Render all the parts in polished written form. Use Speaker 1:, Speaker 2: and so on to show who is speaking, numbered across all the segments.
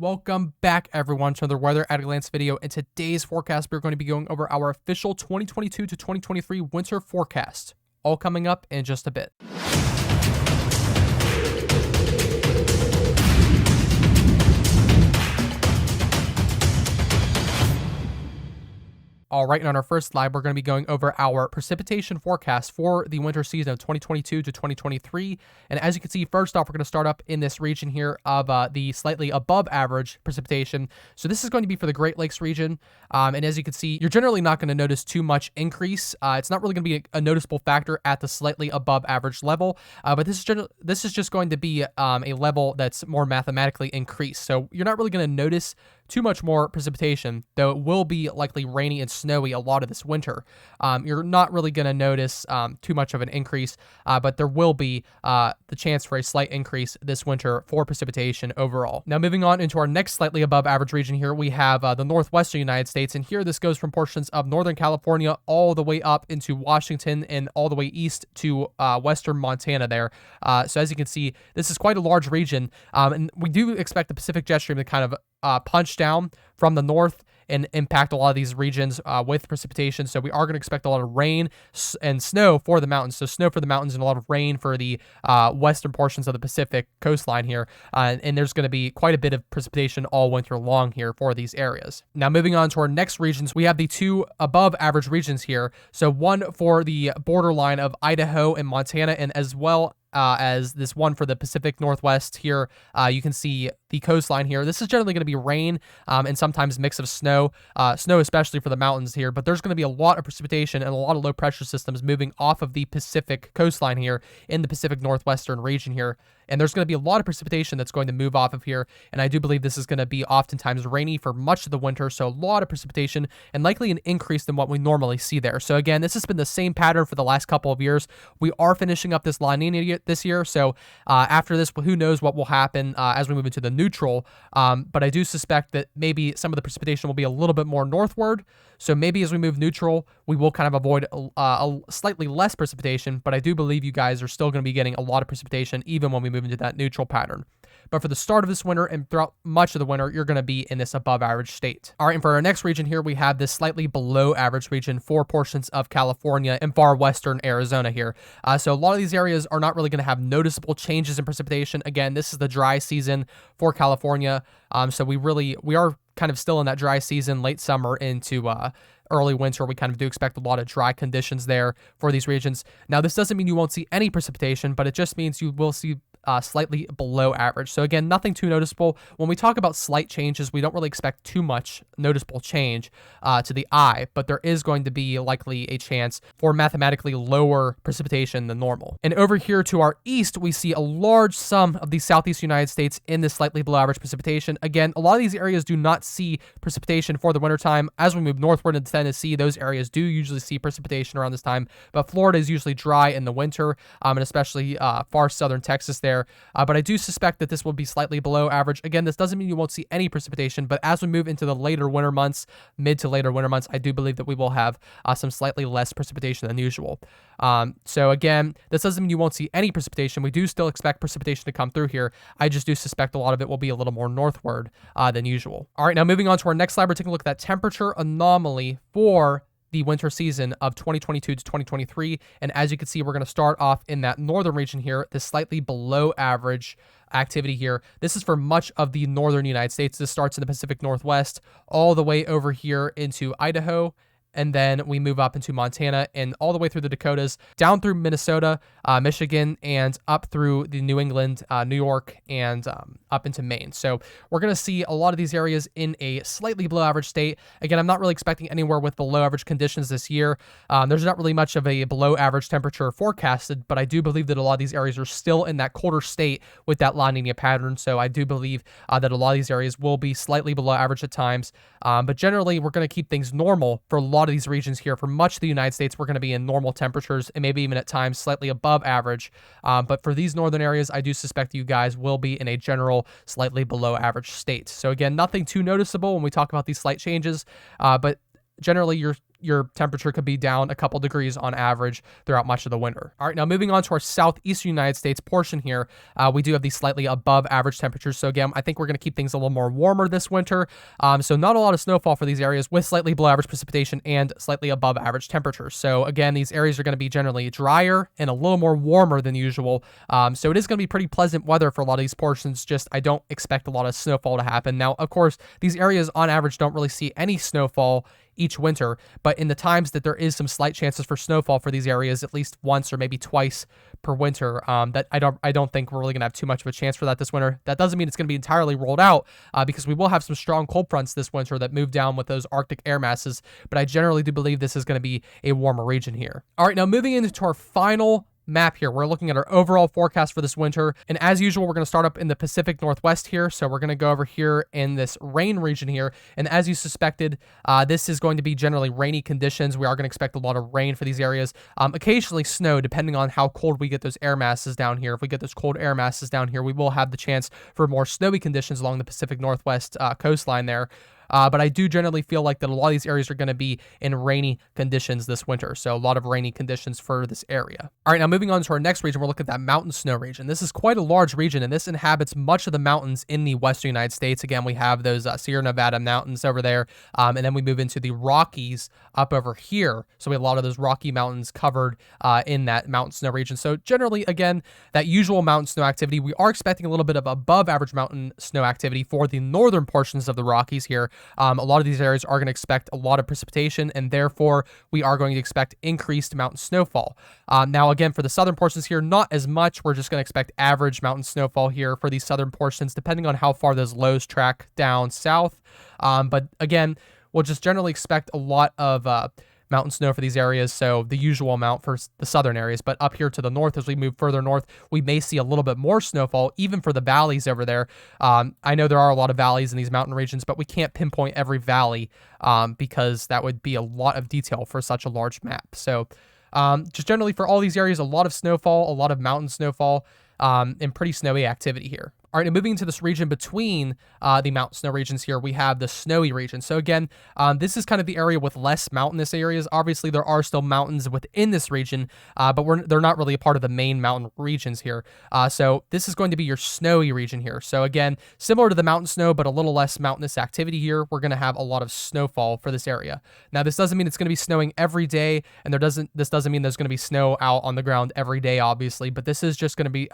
Speaker 1: Welcome back, everyone, to another Weather at a Glance video. In today's forecast, we're going to be going over our official 2022 to 2023 winter forecast, all coming up in just a bit. All right, and on our first slide, we're going to be going over our precipitation forecast for the winter season of 2022 to 2023. And as you can see, first off, we're going to start up in this region here of the slightly above average precipitation. So this is going to be for the Great Lakes region. And as you can see, you're generally not going to notice too much increase. It's not really going to be a noticeable factor at the slightly above average level. But this is just going to be a level that's more mathematically increased. So you're not really going to notice too much more precipitation, though it will be likely rainy and snowy a lot of this winter. You're not really going to notice too much of an increase, but there will be the chance for a slight increase this winter for precipitation overall. Now, moving on into our next slightly above average region here, we have the northwestern United States, and here this goes from portions of Northern California all the way up into Washington and all the way east to western Montana there. So as you can see, this is quite a large region, and we do expect the Pacific jet stream to kind of punch down from the north and impact a lot of these regions with precipitation. So we are going to expect a lot of rain and snow for the mountains. So snow for the mountains and a lot of rain for the western portions of the Pacific coastline here. And there's going to be quite a bit of precipitation all winter long here for these areas. Now, moving on to our next regions, we have the two above average regions here. So one for the borderline of Idaho and Montana, and as well as this one for the Pacific Northwest here. You can see the coastline here. This is generally going to be rain and sometimes mix of snow, especially for the mountains here, but there's going to be a lot of precipitation and a lot of low pressure systems moving off of the Pacific coastline here in the Pacific Northwestern region here. And there's going to be a lot of precipitation that's going to move off of here. And I do believe this is going to be oftentimes rainy for much of the winter. So a lot of precipitation and likely an increase than what we normally see there. So again, this has been the same pattern for the last couple of years. We are finishing up this La Nina this year. So after this, who knows what will happen as we move into the neutral. But I do suspect that maybe some of the precipitation will be a little bit more northward. So maybe as we move neutral, we will kind of avoid a slightly less precipitation. But I do believe you guys are still going to be getting a lot of precipitation even when we move into that neutral pattern. But for the start of this winter and throughout much of the winter, you're going to be in this above average state. All right, and for our next region here, we have this slightly below average region for portions of California and far western Arizona here. So a lot of these areas are not really going to have noticeable changes in precipitation. Again, this is the dry season for California. So we are kind of still in that dry season, late summer into early winter. We kind of do expect a lot of dry conditions there for these regions. Now, this doesn't mean you won't see any precipitation, but it just means you will see slightly below average. So again, nothing too noticeable. When we talk about slight changes, we don't really expect too much noticeable change to the eye, but there is going to be likely a chance for mathematically lower precipitation than normal. And over here to our east, we see a large sum of the southeast United States in this slightly below average precipitation. Again, a lot of these areas do not see precipitation for the wintertime. As we move northward into Tennessee, those areas do usually see precipitation around this time, but Florida is usually dry in the winter, and especially far southern Texas there. But I do suspect that this will be slightly below average. Again, this doesn't mean you won't see any precipitation, but as we move into the later winter months, mid to later winter months, I do believe that we will have some slightly less precipitation than usual. So again, this doesn't mean you won't see any precipitation. We do still expect precipitation to come through here. I just do suspect a lot of it will be a little more northward than usual. All right, now moving on to our next slide, we're taking a look at that temperature anomaly for the winter season of 2022 to 2023. And as you can see, we're going to start off in that northern region here, this slightly below average activity here. This is for much of the northern United States. This starts in the Pacific Northwest all the way over here into Idaho. And then we move up into Montana and all the way through the Dakotas, down through Minnesota, Michigan, and up through the New England, New York, and up into Maine. So we're going to see a lot of these areas in a slightly below average state. Again, I'm not really expecting anywhere with below average conditions this year. There's not really much of a below average temperature forecasted, but I do believe that a lot of these areas are still in that colder state with that La Nina pattern. So I do believe that a lot of these areas will be slightly below average at times. But generally, we're going to keep things normal for a lot of these regions here. For much of the United States, we're going to be in normal temperatures and maybe even at times slightly above average. But for these northern areas, I do suspect you guys will be in a general slightly below average state. So again, nothing too noticeable when we talk about these slight changes, but generally you're your temperature could be down a couple degrees on average throughout much of the winter. All right, now moving on to our southeastern United States portion here, we do have these slightly above average temperatures. So again, I think we're going to keep things a little more warmer this winter. So not a lot of snowfall for these areas with slightly below average precipitation and slightly above average temperatures. So again, these areas are going to be generally drier and a little more warmer than usual. So it is going to be pretty pleasant weather for a lot of these portions. Just I don't expect a lot of snowfall to happen. Now, of course, these areas on average don't really see any snowfall each winter, but in the times that there is some slight chances for snowfall for these areas, at least once or maybe twice per winter, that I don't think we're really going to have too much of a chance for that this winter. That doesn't mean it's going to be entirely rolled out, because we will have some strong cold fronts this winter that move down with those Arctic air masses, but I generally do believe this is going to be a warmer region here. All right, now moving into our final map here, we're looking at our overall forecast for this winter, and as usual, we're going to start up in the Pacific Northwest here. So we're going to go over here in this rain region here, and as you suspected, this is going to be generally rainy conditions. We are going to expect a lot of rain for these areas, occasionally snow depending on how cold we get those air masses down here. If we get those cold air masses down here, we will have the chance for more snowy conditions along the Pacific Northwest coastline there. But I do generally feel like that a lot of these areas are going to be in rainy conditions this winter. So a lot of rainy conditions for this area. All right, now moving on to our next region, we're looking at that mountain snow region. This is quite a large region, and this inhabits much of the mountains in the western United States. Again, we have those Sierra Nevada mountains over there, and then we move into the Rockies up over here. So we have a lot of those Rocky Mountains covered in that mountain snow region. So generally, again, that usual mountain snow activity, we are expecting a little bit of above average mountain snow activity for the northern portions of the Rockies here. A lot of these areas are going to expect a lot of precipitation, and therefore we are going to expect increased mountain snowfall. Now, again, for the southern portions here, not as much. We're just going to expect average mountain snowfall here for these southern portions, depending on how far those lows track down south. But again, we'll just generally expect a lot of mountain snow for these areas, so the usual amount for the southern areas. But up here to the north, as we move further north, we may see a little bit more snowfall, even for the valleys over there. I know there are a lot of valleys in these mountain regions, but we can't pinpoint every valley because that would be a lot of detail for such a large map. So just generally for all these areas, a lot of snowfall, a lot of mountain snowfall, and pretty snowy activity here. All right, and moving into this region between the mountain snow regions here, we have the snowy region. So again, this is kind of the area with less mountainous areas. Obviously, there are still mountains within this region, but they're not really a part of the main mountain regions here. So this is going to be your snowy region here. So again, similar to the mountain snow, but a little less mountainous activity here. We're going to have a lot of snowfall for this area. Now, this doesn't mean it's going to be snowing every day, and this doesn't mean there's going to be snow out on the ground every day, obviously, but this is just going to be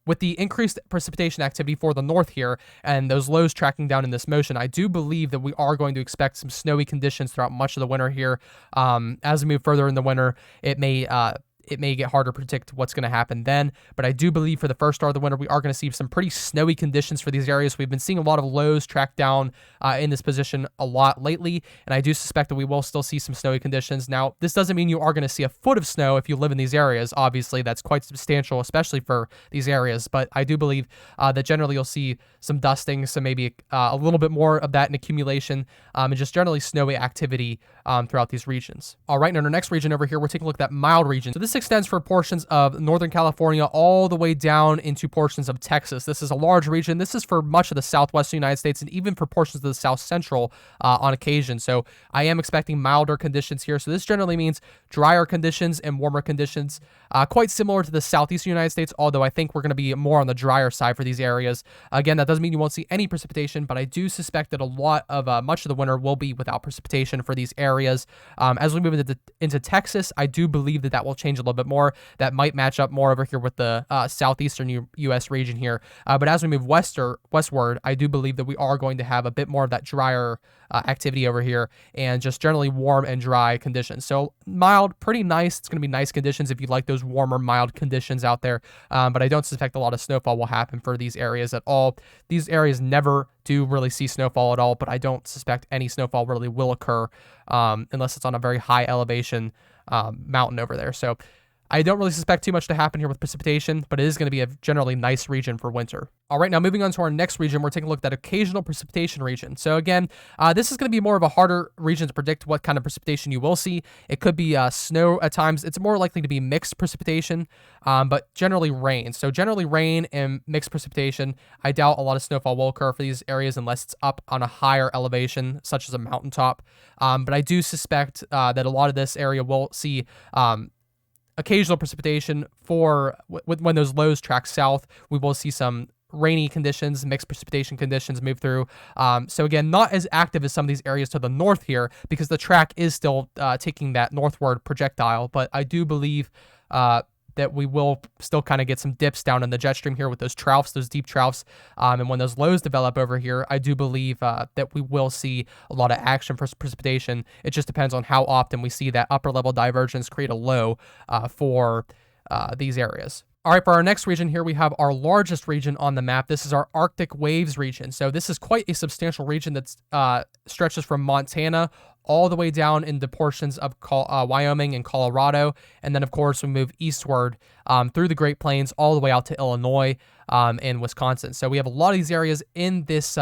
Speaker 1: with the increased precipitation activity for the north here and those lows tracking down in this motion, I do believe that we are going to expect some snowy conditions throughout much of the winter here. As we move further in the winter, it may get harder to predict what's going to happen then, but I do believe for the first start of the winter, we are going to see some pretty snowy conditions for these areas. We've been seeing a lot of lows track down in this position a lot lately, and I do suspect that we will still see some snowy conditions. Now, this doesn't mean you are going to see a foot of snow if you live in these areas. Obviously, that's quite substantial, especially for these areas, but I do believe that generally you'll see some dusting, so maybe a little bit more of that in accumulation, and just generally snowy activity throughout these regions. All right, and in our next region over here, we're taking a look at that mild region. So this extends for portions of Northern California all the way down into portions of Texas. This is a large region. This is for much of the southwestern United States and even for portions of the south central on occasion. So I am expecting milder conditions here. So this generally means drier conditions and warmer conditions, quite similar to the southeastern United States, although I think we're going to be more on the drier side for these areas. Again, that doesn't mean you won't see any precipitation, but I do suspect that a lot of much of the winter will be without precipitation for these areas. As we move into Texas, I do believe that will change a little bit more. That might match up more over here with the southeastern U.S. region here. But as we move westward, I do believe that we are going to have a bit more of that drier activity over here and just generally warm and dry conditions. So mild, pretty nice. It's going to be nice conditions if you like those warmer, mild conditions out there. But I don't suspect a lot of snowfall will happen for these areas at all. These areas never do really see snowfall at all, but I don't suspect any snowfall really will occur unless it's on a very high elevation mountain over there. So I don't really suspect too much to happen here with precipitation, but it is going to be a generally nice region for winter. All right, now moving on to our next region, we're taking a look at that occasional precipitation region. So again, this is going to be more of a harder region to predict what kind of precipitation you will see. It could be snow at times. It's more likely to be mixed precipitation, but generally rain. So generally rain and mixed precipitation. I doubt a lot of snowfall will occur for these areas unless it's up on a higher elevation, such as a mountaintop. But I do suspect that a lot of this area will see occasional precipitation for when those lows track south. We will see some rainy conditions, mixed precipitation conditions move through. So again, not as active as some of these areas to the north here because the track is still taking that northward projectile. But I do believe that we will still kind of get some dips down in the jet stream here with those troughs, those deep troughs. And when those lows develop over here, I do believe that we will see a lot of action for precipitation. It just depends on how often we see that upper level divergence create a low for these areas. All right, for our next region here, we have our largest region on the map. This is our Arctic Waves region. So this is quite a substantial region that stretches from Montana all the way down into portions of Wyoming and Colorado. And then, of course, we move eastward through the Great Plains all the way out to Illinois and Wisconsin. So we have a lot of these areas in this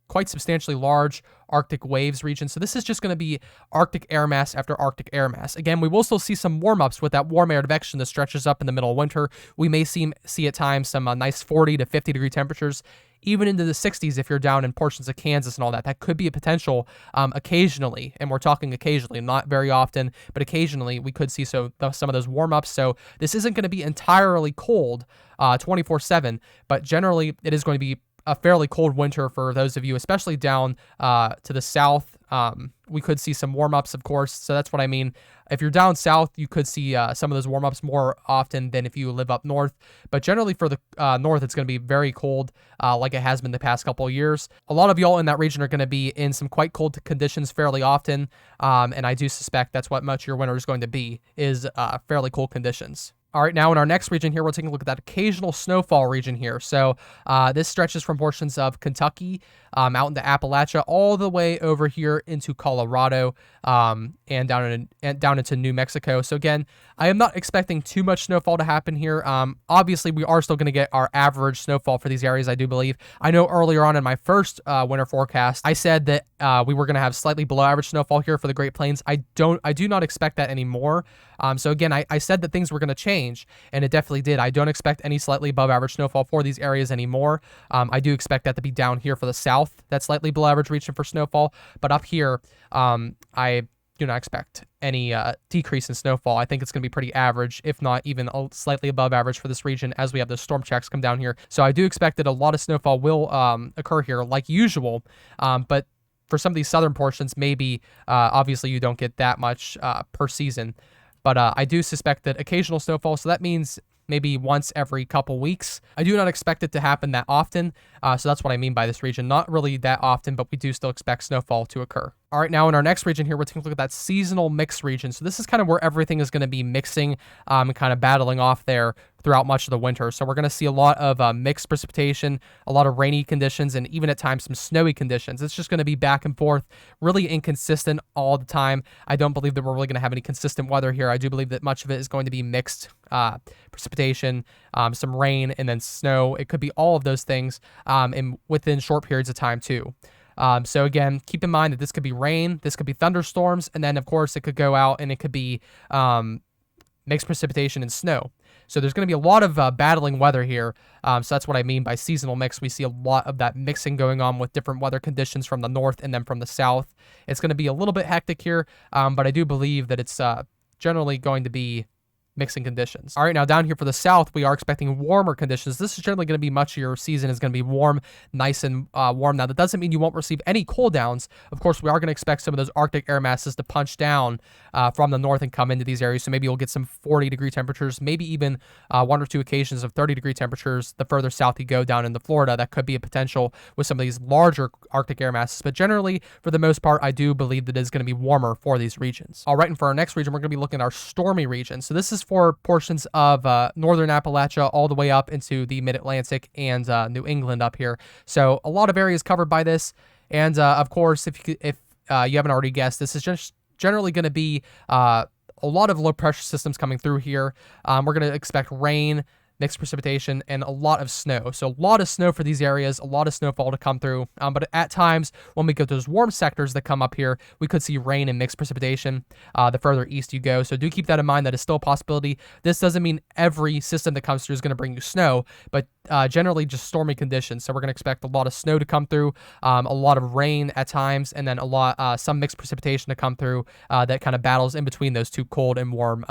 Speaker 1: quite substantially large Arctic Waves region. So this is just going to be Arctic air mass after Arctic air mass. Again, we will still see some warm-ups with that warm air advection that stretches up in the middle of winter. We may see at times some nice 40 to 50 degree temperatures, even into the 60s if you're down in portions of Kansas and all that. That could be a potential occasionally, and we're talking occasionally, not very often, but occasionally we could see some of those warm-ups. So this isn't going to be entirely cold 24/7, but generally it is going to be a fairly cold winter for those of you, especially down to the south. We could see some warm-ups, of course, so that's what I mean. If you're down south, you could see some of those warm-ups more often than if you live up north. But generally for the north, it's going to be very cold, like it has been the past couple of years. A lot of y'all in that region are going to be in some quite cold conditions fairly often, and I do suspect that's what much of your winter is going to be, is fairly cold conditions. All right, now in our next region here, we're taking a look at that occasional snowfall region here. So this stretches from portions of Kentucky out into Appalachia all the way over here into Colorado and down into New Mexico. So again, I am not expecting too much snowfall to happen here. Obviously, we are still going to get our average snowfall for these areas, I do believe. I know earlier on in my first winter forecast, I said that we were going to have slightly below average snowfall here for the Great Plains. I do not expect that anymore. So again, I said that things were going to change, and it definitely did. I don't expect any slightly above average snowfall for these areas anymore. I do expect that to be down here for the south, that slightly below average region for snowfall. But up here, I do not expect any decrease in snowfall. I think it's going to be pretty average, if not even slightly above average for this region as we have the storm checks come down here. So I do expect that a lot of snowfall will occur here like usual, but for some of these southern portions, maybe obviously you don't get that much per season. But I do suspect that occasional snowfall, so that means maybe once every couple weeks. I do not expect it to happen that often, so that's what I mean by this region. Not really that often, but we do still expect snowfall to occur. All right, now in our next region here, we're taking a look at that seasonal mix region. So this is kind of where everything is going to be mixing and kind of battling off there throughout much of the winter. So we're going to see a lot of mixed precipitation, a lot of rainy conditions, and even at times some snowy conditions. It's just going to be back and forth, really inconsistent all the time. I don't believe that we're really going to have any consistent weather here. I do believe that much of it is going to be mixed precipitation, some rain, and then snow. It could be all of those things and within short periods of time too. So again, keep in mind that this could be rain, this could be thunderstorms, and then of course it could go out and it could be mixed precipitation and snow. So there's going to be a lot of battling weather here. So that's what I mean by seasonal mix. We see a lot of that mixing going on with different weather conditions from the north and then from the south. It's going to be a little bit hectic here, but I do believe that it's generally going to be mixing conditions. All right, now down here for the south, we are expecting warmer conditions. This is generally going to be much of your season is going to be warm, nice and warm. Now, that doesn't mean you won't receive any cool downs. Of course, we are going to expect some of those Arctic air masses to punch down from the north and come into these areas. So maybe you'll get some 40-degree temperatures, maybe even one or two occasions of 30-degree temperatures the further south you go down into Florida. That could be a potential with some of these larger Arctic air masses. But generally, for the most part, I do believe that it is going to be warmer for these regions. All right, and for our next region, we're going to be looking at our stormy region. So this is for portions of northern Appalachia all the way up into the mid-Atlantic and New England up here. So a lot of areas covered by this. And of course, if you haven't already guessed, this is just generally going to be a a lot of low pressure systems coming through here. We're going to expect rain, mixed precipitation, and a lot of snow. So a lot of snow for these areas, a lot of snowfall to come through. But at times, when we get those warm sectors that come up here, we could see rain and mixed precipitation the further east you go. So do keep that in mind. That is still a possibility. This doesn't mean every system that comes through is going to bring you snow, but generally just stormy conditions. So we're going to expect a lot of snow to come through, a lot of rain at times, and then some mixed precipitation to come through that kind of battles in between those two cold and warm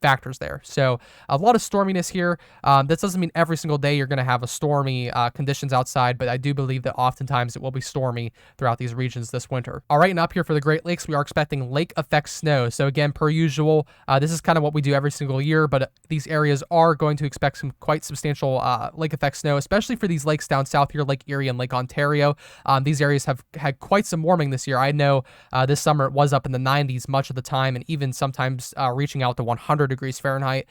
Speaker 1: factors there. So a lot of storminess here. This doesn't mean every single day you're going to have a stormy conditions outside, but I do believe that oftentimes it will be stormy throughout these regions this winter. All right, and up here for the Great Lakes, we are expecting lake effect snow. So again, per usual, this is kind of what we do every single year, but these areas are going to expect some quite substantial lake effect snow, especially for these lakes down south here, Lake Erie and Lake Ontario. These areas have had quite some warming this year. I know this summer it was up in the 90s much of the time, and even sometimes reaching out to 100 degrees Fahrenheit.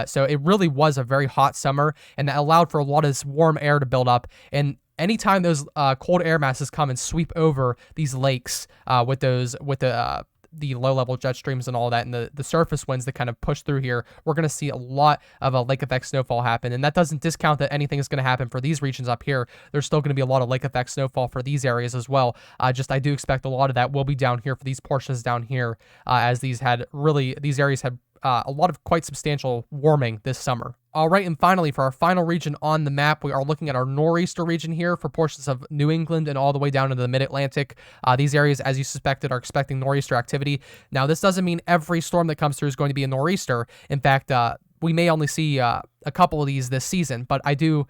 Speaker 1: So it really was a very hot summer, and that allowed for a lot of this warm air to build up. And anytime those cold air masses come and sweep over these lakes with the low-level jet streams and all that, and the surface winds that kind of push through here, we're going to see a lot of a lake effect snowfall happen. And that doesn't discount that anything is going to happen for these regions up here. There's still going to be a lot of lake effect snowfall for these areas as well. I do expect a lot of that will be down here for these portions down here, as these areas had a lot of quite substantial warming this summer. All right, and finally, for our final region on the map, we are looking at our nor'easter region here for portions of New England and all the way down into the mid-Atlantic. These areas, as you suspected, are expecting nor'easter activity. Now, this doesn't mean every storm that comes through is going to be a nor'easter. In fact, we may only see a couple of these this season, but I do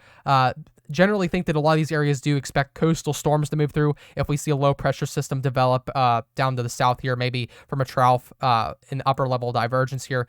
Speaker 1: generally think that a lot of these areas do expect coastal storms to move through. If we see a low pressure system develop down to the south here, maybe from a trough in upper level divergence here,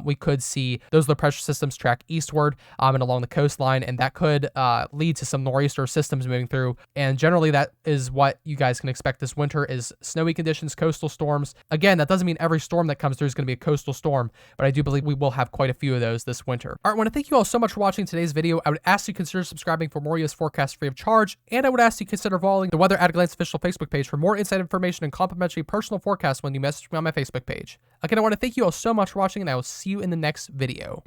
Speaker 1: we could see those low pressure systems track eastward and along the coastline, and that could lead to some nor'easter systems moving through. And generally that is what you guys can expect this winter, is snowy conditions, coastal storms. Again, that doesn't mean every storm that comes through is going to be a coastal storm, but I do believe we will have quite a few of those this winter. All right, I want to thank you all so much for watching today's video. I would ask you to consider subscribing for more US forecasts free of charge, and I would ask you to consider following the Weather at a Glance official Facebook page for more inside information and complimentary personal forecasts when you message me on my Facebook page. Again, I want to thank you all so much for watching, and I will see you in the next video.